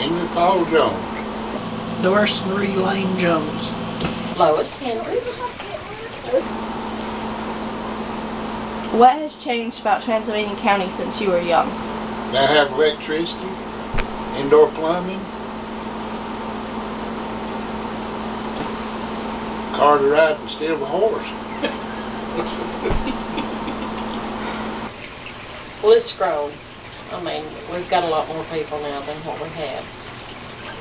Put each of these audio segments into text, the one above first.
Henry Paul Jones. Doris Marie Lane Jones. Lois Hendricks. What has changed about Transylvania County since you were young? Now have electricity, indoor plumbing, car to ride instead of a horse. Well, it's grown. I mean, we've got a lot more people now than what we had.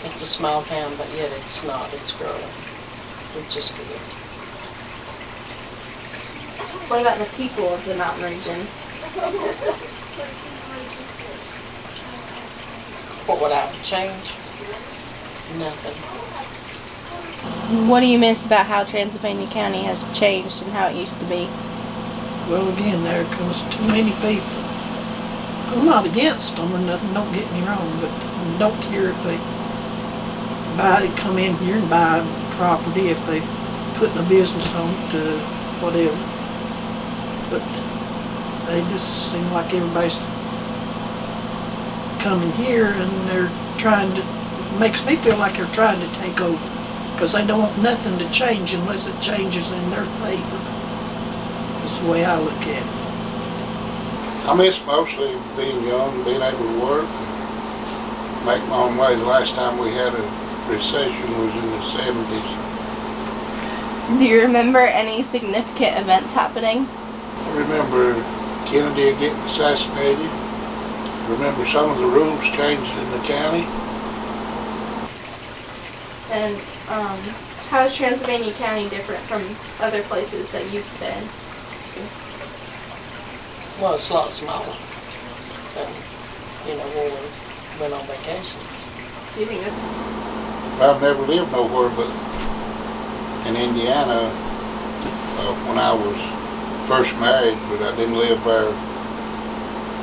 It's a small town, but yet it's not. It's growing, which is good. What about the people of the mountain region? What would I have to change? Nothing. What do you miss about how Transylvania County has changed and how it used to be? Well, again, there comes too many people. I'm not against them or nothing, don't get me wrong, but I don't care if they come in here and buy property, if they put a business on it, whatever. But they just seem like everybody's coming here and they're trying to, makes me feel like they're trying to take over, because they don't want nothing to change unless it changes in their favor. That's the way I look at it. I miss mostly being young, being able to work, make my own way. The last time we had a recession was in the 70s. Do you remember any significant events happening? I remember Kennedy getting assassinated. I remember some of the rules changed in the county. And how is Transylvania County different from other places that you've been? Well, it's a lot smaller than, where we went on vacation. Do you think that? I've never lived nowhere but in Indiana when I was first married, but I didn't live there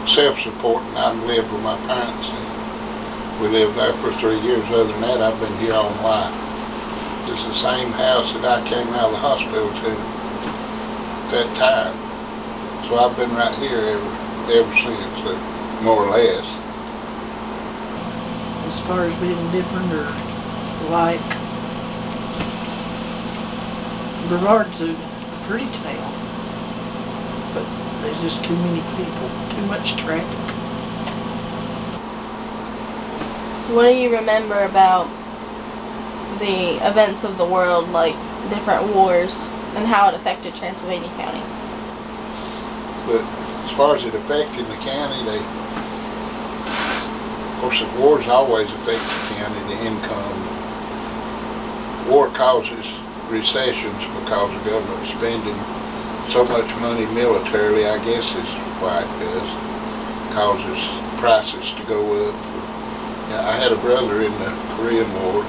self-supporting. I lived with my parents. And we lived there for 3 years. Other than that, I've been here all my life. It's the same house that I came out of the hospital to at that time. So I've been right here ever since, more or less. As far as being different or like, Brevard's a pretty town, but there's just too many people, too much traffic. What do you remember about the events of the world, like different wars, and how it affected Transylvania County? But as far as it affected the county, of course the wars always affect the county, the income. War causes recessions because the government spending so much money militarily, I guess is why it does. Causes prices to go up. I had a brother in the Korean War,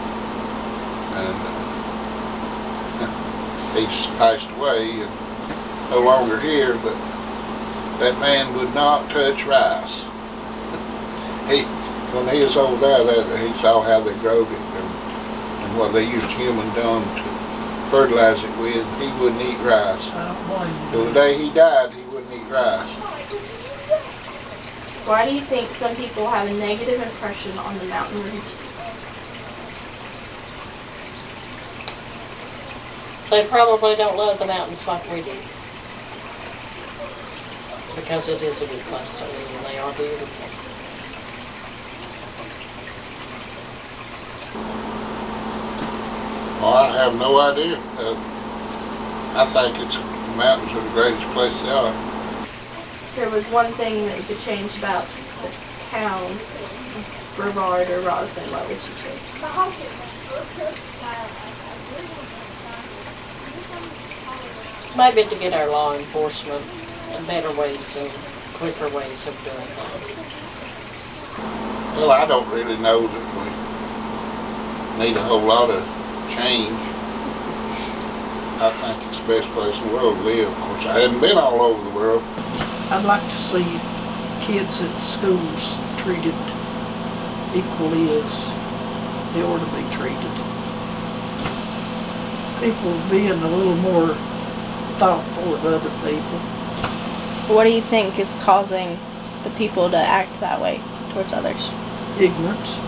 and he's passed away and no longer here, but that man would not touch rice. When he was over there, he saw how they growed it and what they used human dung to fertilize it with. He wouldn't eat rice. I don't blame you. Till the day he died, he wouldn't eat rice. Why do you think some people have a negative impression on the mountain region? They probably don't love the mountains like we do. Because it is a good place to live and they are beautiful. Well, I have no idea. I think the mountains are the greatest place they are. There was one thing that you could change about the town, Brevard or Roslyn. What would you change? Maybe to get our law enforcement and better ways and quicker ways of doing things. Well, I don't really know that we need a whole lot of change. I think it's the best place in the world to live. Of course, I hadn't been all over the world. I'd like to see kids at schools treated equally as they ought to be treated. People being a little more thoughtful of other people. What do you think is causing the people to act that way towards others? Ignorance.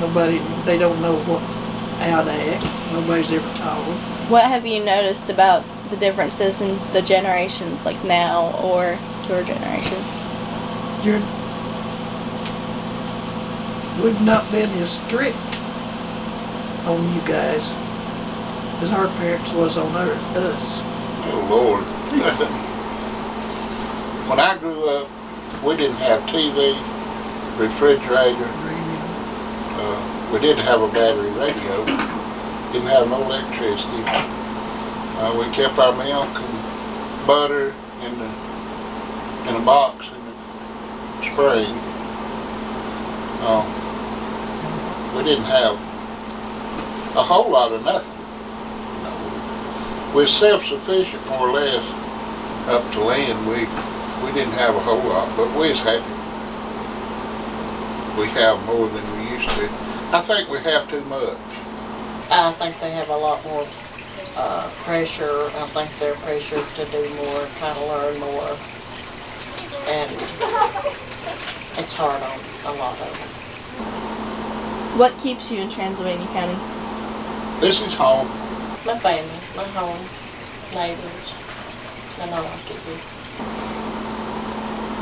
Nobody, they don't know how to act. Nobody's ever taught them. What have you noticed about the differences in the generations, like now or your generation? We've not been as strict on you guys as our parents was on us. Oh, Lord. When I grew up, we didn't have TV, refrigerator. We didn't have a battery radio. Didn't have no electricity. We kept our milk and butter in a box in the spring. We didn't have a whole lot of nothing. We're self-sufficient more or less up to land. We didn't have a whole lot, but we was happy. We have more than we used to. I think we have too much. I think they have a lot more pressure. I think they're pressured to do more, try to learn more. And it's hard on a lot of them. What keeps you in Transylvania County? This is home. My family, my home, neighbors, and I like it here.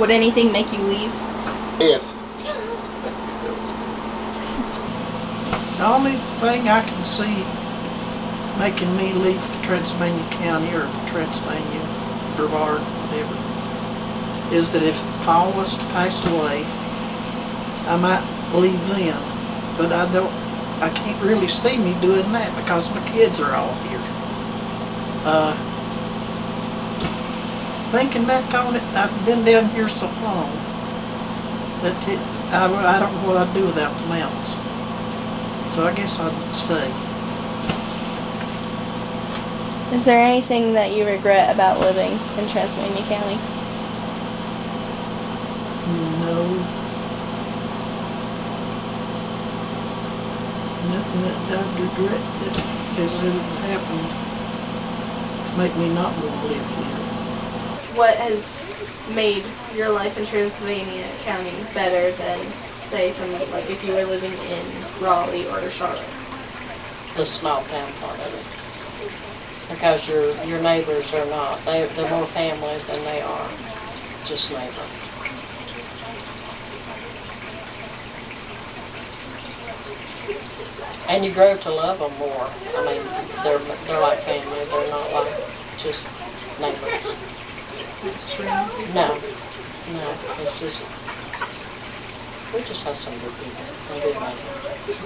Would anything make you leave? Yes. The only thing I can see making me leave Transylvania County or Transylvania, Brevard, whatever, is that if Paul was to pass away, I might leave then. But I can't really see me doing that because my kids are all here. Thinking back on it, I've been down here so long that I don't know what I'd do without the mountains. So I guess I'd stay. Is there anything that you regret about living in Transylvania County? No. Nothing that I'd regret that has ever happened to make me not want to live here. What has made your life in Transylvania County better than, say, like if you were living in Raleigh or Charlotte? The small town part of it. Because your neighbors are not, they're more family than they are just neighbors. And you grow to love them more. I mean, they're like family. They're not like just neighbors. No, it's just, we just have some good people and good neighbors.